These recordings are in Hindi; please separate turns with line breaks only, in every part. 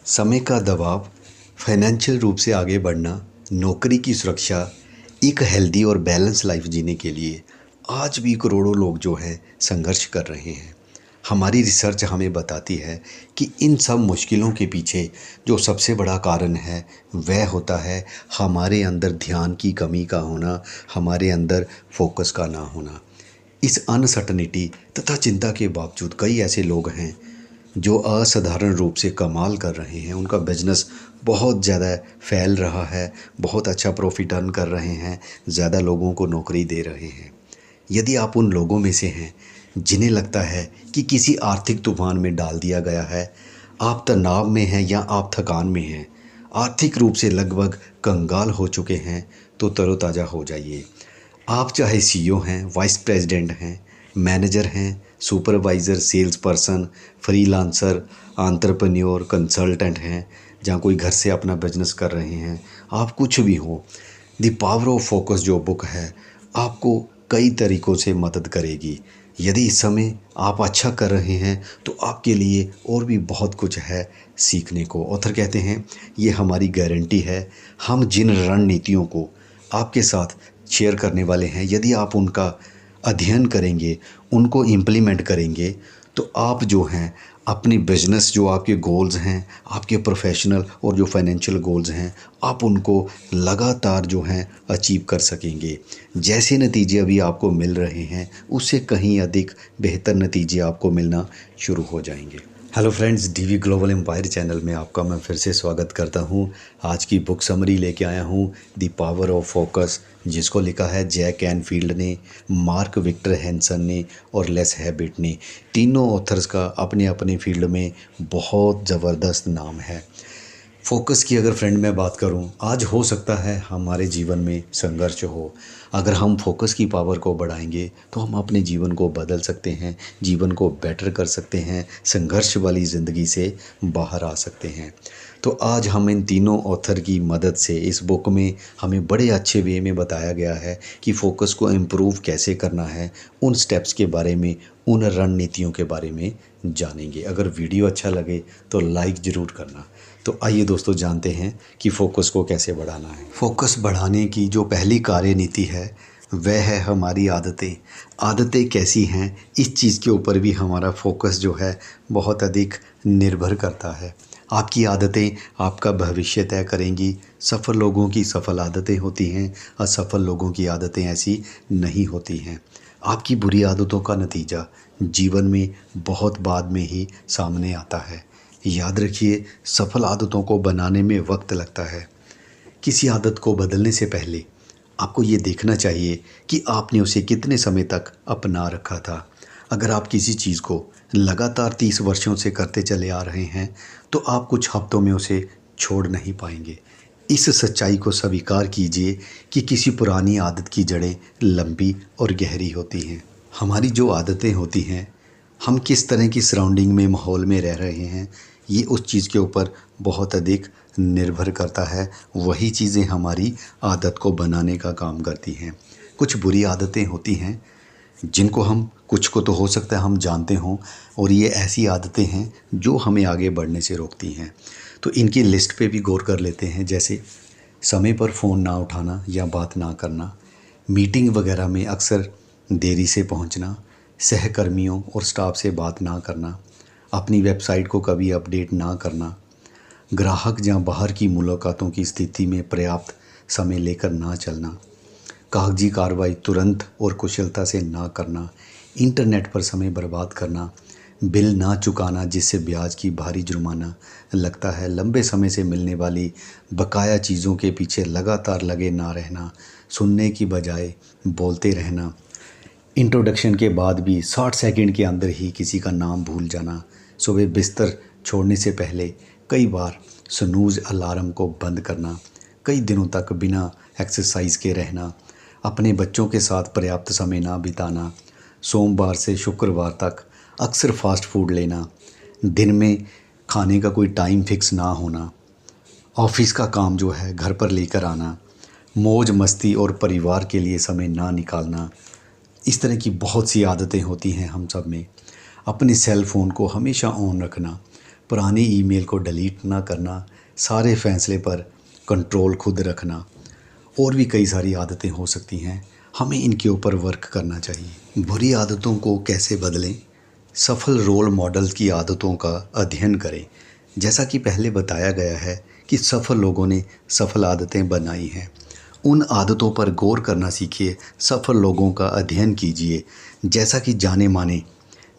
समय का दबाव, फाइनेंशियल रूप से आगे बढ़ना, नौकरी की सुरक्षा, एक हेल्दी और बैलेंस लाइफ जीने के लिए आज भी करोड़ों लोग जो हैं संघर्ष कर रहे हैं। हमारी रिसर्च हमें बताती है कि इन सब मुश्किलों के पीछे जो सबसे बड़ा कारण है वह होता है हमारे अंदर ध्यान की कमी का होना, हमारे अंदर फोकस का ना होना। इस अनसर्टनिटी तथा चिंता के बावजूद कई ऐसे लोग हैं जो असाधारण रूप से कमाल कर रहे हैं। उनका बिजनेस बहुत ज़्यादा फैल रहा है, बहुत अच्छा प्रॉफिट अर्न कर रहे हैं, ज़्यादा लोगों को नौकरी दे रहे हैं। यदि आप उन लोगों में से हैं जिन्हें लगता है कि किसी आर्थिक तूफान में डाल दिया गया है, आप तनाव में हैं या आप थकान में हैं, आर्थिक रूप से लगभग कंगाल हो चुके हैं, तो तरोताज़ा हो जाइए। आप चाहे सीईओ हैं, वाइस प्रेसिडेंट हैं, मैनेजर हैं, supervisor, sales person, freelancer, entrepreneur, consultant हैं, जहाँ कोई घर से अपना बिजनेस कर रहे हैं, आप कुछ भी हो, द पावर ऑफ फोकस जो बुक है आपको कई तरीक़ों से मदद करेगी। यदि इस समय आप अच्छा कर रहे हैं तो आपके लिए और भी बहुत कुछ है सीखने को। ऑथर कहते हैं ये हमारी गारंटी है, हम जिन रणनीतियों को आपके साथ शेयर करने वाले हैं, यदि आप उनका अध्ययन करेंगे, उनको इम्प्लीमेंट करेंगे, तो आप जो हैं अपनी बिजनेस, जो आपके गोल्स हैं, आपके प्रोफेशनल और जो फाइनेंशियल गोल्स हैं, आप उनको लगातार जो हैं अचीव कर सकेंगे। जैसे नतीजे अभी आपको मिल रहे हैं उससे कहीं अधिक बेहतर नतीजे आपको मिलना शुरू हो जाएंगे। Hello friends, DV global empire channel में आपका मैं फिर से स्वागत करता हूं। आज की बुक समरी लेके आया हूं, द पावर ऑफ फोकस, जिसको लिखा है जैक कैनफील्ड ने, मार्क विक्टर हैंसन ने और लेस हैबिट ने। तीनों ऑथर्स का अपने अपने फील्ड में बहुत ज़बरदस्त नाम है। फोकस की अगर फ्रेंड मैं बात करूं, आज हो सकता है हमारे जीवन में संघर्ष हो। अगर हम फोकस की पावर को बढ़ाएंगे तो हम अपने जीवन को बदल सकते हैं, जीवन को बेटर कर सकते हैं, संघर्ष वाली ज़िंदगी से बाहर आ सकते हैं। तो आज हम इन तीनों ऑथर की मदद से इस बुक में हमें बड़े अच्छे वे में बताया गया है कि फ़ोकस को इम्प्रूव कैसे करना है। उन स्टेप्स के बारे में, उन रणनीतियों के बारे में जानेंगे। अगर वीडियो अच्छा लगे तो लाइक ज़रूर करना। तो आइए दोस्तों, जानते हैं कि फ़ोकस को कैसे बढ़ाना है। फ़ोकस बढ़ाने की जो पहली कार्यनीति है वह है हमारी आदतें। आदतें कैसी हैं, इस चीज़ के ऊपर भी हमारा फ़ोकस जो है बहुत अधिक निर्भर करता है। आपकी आदतें आपका भविष्य तय करेंगी। सफल लोगों की सफल आदतें होती हैं, असफल लोगों की आदतें ऐसी नहीं होती हैं। आपकी बुरी आदतों का नतीजा जीवन में बहुत बाद में ही सामने आता है। याद रखिए, सफल आदतों को बनाने में वक्त लगता है। किसी आदत को बदलने से पहले आपको ये देखना चाहिए कि आपने उसे कितने समय तक अपना रखा था। अगर आप किसी चीज़ को लगातार 30 वर्षों से करते चले आ रहे हैं तो आप कुछ हफ्तों में उसे छोड़ नहीं पाएंगे। इस सच्चाई को स्वीकार कीजिए कि किसी पुरानी आदत की जड़ें लंबी और गहरी होती हैं। हमारी जो आदतें होती हैं, हम किस तरह की सराउंडिंग में, माहौल में रह रहे हैं, ये उस चीज़ के ऊपर बहुत अधिक निर्भर करता है। वही चीज़ें हमारी आदत को बनाने का काम करती हैं। कुछ बुरी आदतें होती हैं जिनको हम, कुछ को तो हो सकता है हम जानते हों, और ये ऐसी आदतें हैं जो हमें आगे बढ़ने से रोकती हैं। तो इनकी लिस्ट पे भी गौर कर लेते हैं। जैसे समय पर फ़ोन ना उठाना या बात ना करना, मीटिंग वगैरह में अक्सर देरी से पहुंचना, सहकर्मियों और स्टाफ से बात ना करना, अपनी वेबसाइट को कभी अपडेट ना करना, ग्राहक या बाहर की मुलाकातों की स्थिति में पर्याप्त समय लेकर ना चलना, कागजी कार्रवाई तुरंत और कुशलता से ना करना, इंटरनेट पर समय बर्बाद करना, बिल ना चुकाना जिससे ब्याज की भारी जुर्माना लगता है, लंबे समय से मिलने वाली बकाया चीज़ों के पीछे लगातार लगे ना रहना, सुनने की बजाय बोलते रहना, इंट्रोडक्शन के बाद भी 60 सेकंड के अंदर ही किसी का नाम भूल जाना, सुबह बिस्तर छोड़ने से पहले कई बार स्नूज़ अलार्म को बंद करना, कई दिनों तक बिना एक्सरसाइज के रहना, अपने बच्चों के साथ पर्याप्त समय ना बिताना, सोमवार से शुक्रवार तक अक्सर फास्ट फूड लेना, दिन में खाने का कोई टाइम फिक्स ना होना, ऑफिस का काम जो है घर पर लेकर आना, मौज मस्ती और परिवार के लिए समय ना निकालना। इस तरह की बहुत सी आदतें होती हैं हम सब में। अपने सेल फ़ोन को हमेशा ऑन रखना, पुरानी ईमेल को डिलीट ना करना, सारे फैसले पर कंट्रोल खुद रखना और भी कई सारी आदतें हो सकती हैं। हमें इनके ऊपर वर्क करना चाहिए। बुरी आदतों को कैसे बदलें? सफल रोल मॉडल की आदतों का अध्ययन करें। जैसा कि पहले बताया गया है कि सफल लोगों ने सफल आदतें बनाई हैं। उन आदतों पर गौर करना सीखिए, सफल लोगों का अध्ययन कीजिए। जैसा कि जाने माने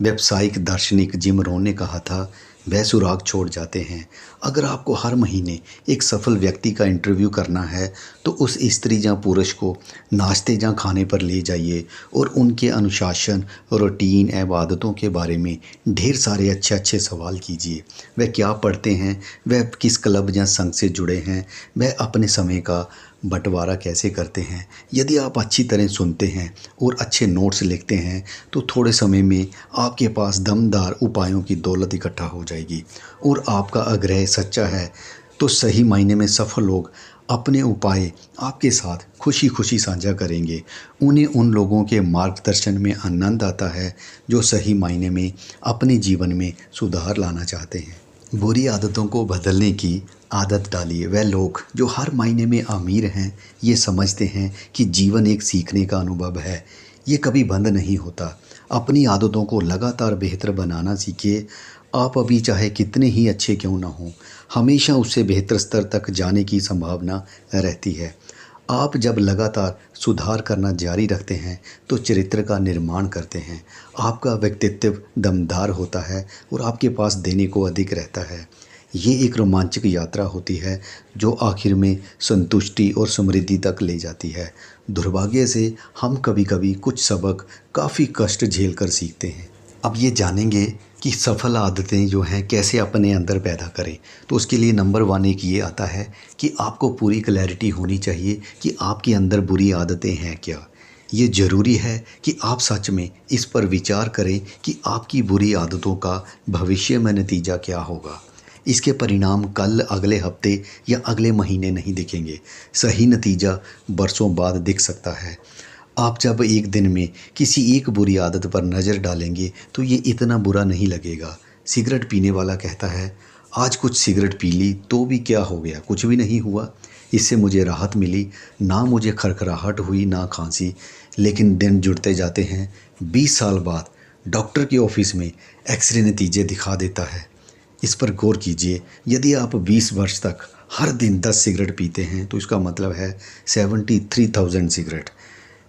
व्यावसायिक दार्शनिक जिम रोहन ने कहा था, वह सुराग छोड़ जाते हैं। अगर आपको हर महीने एक सफल व्यक्ति का इंटरव्यू करना है तो उस स्त्री या पुरुष को नाश्ते या खाने पर ले जाइए और उनके अनुशासन, रूटीन एवं आदतों के बारे में ढेर सारे अच्छे अच्छे सवाल कीजिए। वह क्या पढ़ते हैं, वह किस क्लब या संघ से जुड़े हैं, वह अपने समय का बंटवारा कैसे करते हैं। यदि आप अच्छी तरह सुनते हैं और अच्छे नोट्स लिखते हैं तो थोड़े समय में आपके पास दमदार उपायों की दौलत इकट्ठा हो जाएगी। और आपका आग्रह सच्चा है तो सही मायने में सफल लोग अपने उपाय आपके साथ खुशी खुशी साझा करेंगे। उन्हें उन लोगों के मार्गदर्शन में आनंद आता है जो सही मायने में अपने जीवन में सुधार लाना चाहते हैं। बुरी आदतों को बदलने की आदत डालिए। वह लोग जो हर मायने में अमीर हैं, ये समझते हैं कि जीवन एक सीखने का अनुभव है, ये कभी बंद नहीं होता। अपनी आदतों को लगातार बेहतर बनाना सीखिए। आप अभी चाहे कितने ही अच्छे क्यों ना हों, हमेशा उससे बेहतर स्तर तक जाने की संभावना रहती है। आप जब लगातार सुधार करना जारी रखते हैं तो चरित्र का निर्माण करते हैं। आपका व्यक्तित्व दमदार होता है और आपके पास देने को अधिक रहता है। ये एक रोमांचक यात्रा होती है जो आखिर में संतुष्टि और समृद्धि तक ले जाती है। दुर्भाग्य से हम कभी कभी कुछ सबक काफ़ी कष्ट झेल कर सीखते हैं। अब ये जानेंगे कि सफल आदतें जो हैं कैसे अपने अंदर पैदा करें। तो उसके लिए नंबर 1 एक ये आता है कि आपको पूरी क्लैरिटी होनी चाहिए कि आपके अंदर बुरी आदतें हैं क्या। ये ज़रूरी है कि आप सच में इस पर विचार करें कि आपकी बुरी आदतों का भविष्य में नतीजा क्या होगा। इसके परिणाम कल, अगले हफ्ते या अगले महीने नहीं दिखेंगे। सही नतीजा बरसों बाद दिख सकता है। आप जब एक दिन में किसी एक बुरी आदत पर नज़र डालेंगे तो ये इतना बुरा नहीं लगेगा। सिगरेट पीने वाला कहता है, आज कुछ सिगरेट पी ली तो भी क्या हो गया, कुछ भी नहीं हुआ। इससे मुझे राहत मिली, ना मुझे खरखराहट हुई ना खांसी। लेकिन दिन जुड़ते जाते हैं। 20 साल बाद डॉक्टर के ऑफिस में एक्सरे नतीजे दिखा देता है। इस पर गौर कीजिए। यदि आप 20 वर्ष तक हर दिन 10 सिगरेट पीते हैं तो इसका मतलब है 73,000 सिगरेट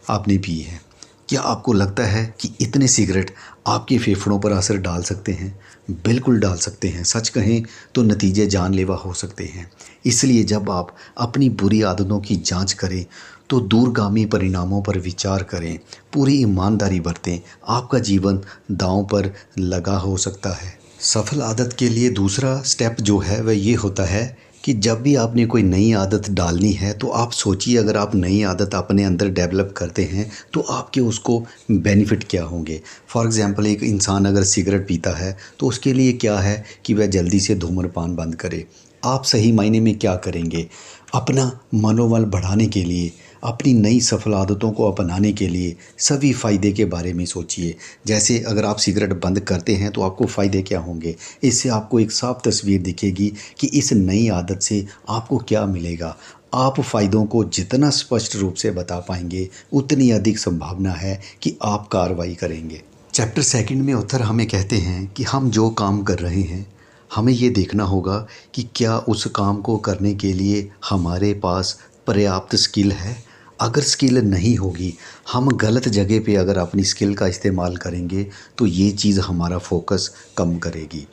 आपने पी है। क्या आपको लगता है कि इतने सिगरेट आपके फेफड़ों पर असर डाल सकते हैं? बिल्कुल डाल सकते हैं। सच कहें तो नतीजे जानलेवा हो सकते हैं। इसलिए जब आप अपनी बुरी आदतों की जांच करें तो दूरगामी परिणामों पर विचार करें, पूरी ईमानदारी बरतें। आपका जीवन दांव पर लगा हो सकता है। सफल आदत के लिए दूसरा स्टेप जो है वह ये होता है कि जब भी आपने कोई नई आदत डालनी है तो आप सोचिए, अगर आप नई आदत अपने अंदर डेवलप करते हैं तो आपके उसको बेनिफिट क्या होंगे। फॉर एग्ज़ाम्पल, एक इंसान अगर सिगरेट पीता है तो उसके लिए क्या है कि वह जल्दी से धूम्रपान बंद करे। आप सही मायने में क्या करेंगे? अपना मनोबल बढ़ाने के लिए, अपनी नई सफल आदतों को अपनाने के लिए सभी फ़ायदे के बारे में सोचिए। जैसे अगर आप सिगरेट बंद करते हैं तो आपको फ़ायदे क्या होंगे। इससे आपको एक साफ तस्वीर दिखेगी कि इस नई आदत से आपको क्या मिलेगा। आप फ़ायदों को जितना स्पष्ट रूप से बता पाएंगे उतनी अधिक संभावना है कि आप कार्रवाई करेंगे। चैप्टर 2 में ऑथर हमें कहते हैं कि हम जो काम कर रहे हैं हमें ये देखना होगा कि क्या उस काम को करने के लिए हमारे पास पर्याप्त स्किल है। अगर स्किल नहीं होगी, हम गलत जगह पे अगर अपनी स्किल का इस्तेमाल करेंगे तो ये चीज़ हमारा फोकस कम करेगी।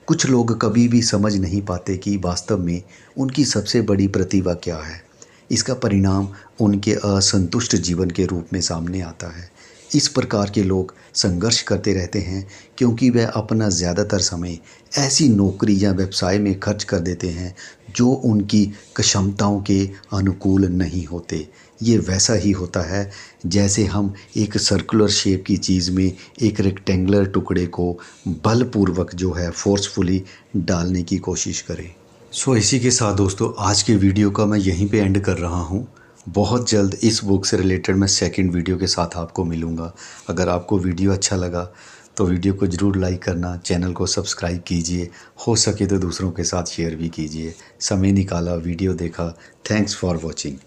कुछ लोग कभी भी समझ नहीं पाते कि वास्तव में उनकी सबसे बड़ी प्रतिभा क्या है। इसका परिणाम उनके असंतुष्ट जीवन के रूप में सामने आता है। इस प्रकार के लोग संघर्ष करते रहते हैं क्योंकि वह अपना ज़्यादातर समय ऐसी नौकरी या व्यवसाय में खर्च कर देते हैं जो उनकी क्षमताओं के अनुकूल नहीं होते। ये वैसा ही होता है जैसे हम एक सर्कुलर शेप की चीज़ में एक रेक्टेंगुलर टुकड़े को बलपूर्वक जो है फोर्सफुली डालने की कोशिश करें। सो इसी के साथ दोस्तों आज के वीडियो का मैं यहीं पे एंड कर रहा हूँ। बहुत जल्द इस बुक से रिलेटेड मैं सेकंड वीडियो के साथ आपको मिलूँगा। अगर आपको वीडियो अच्छा लगा तो वीडियो को ज़रूर लाइक करना, चैनल को सब्सक्राइब कीजिए, हो सके तो दूसरों के साथ शेयर भी कीजिए। समय निकाला, वीडियो देखा, थैंक्स फॉर वॉचिंग।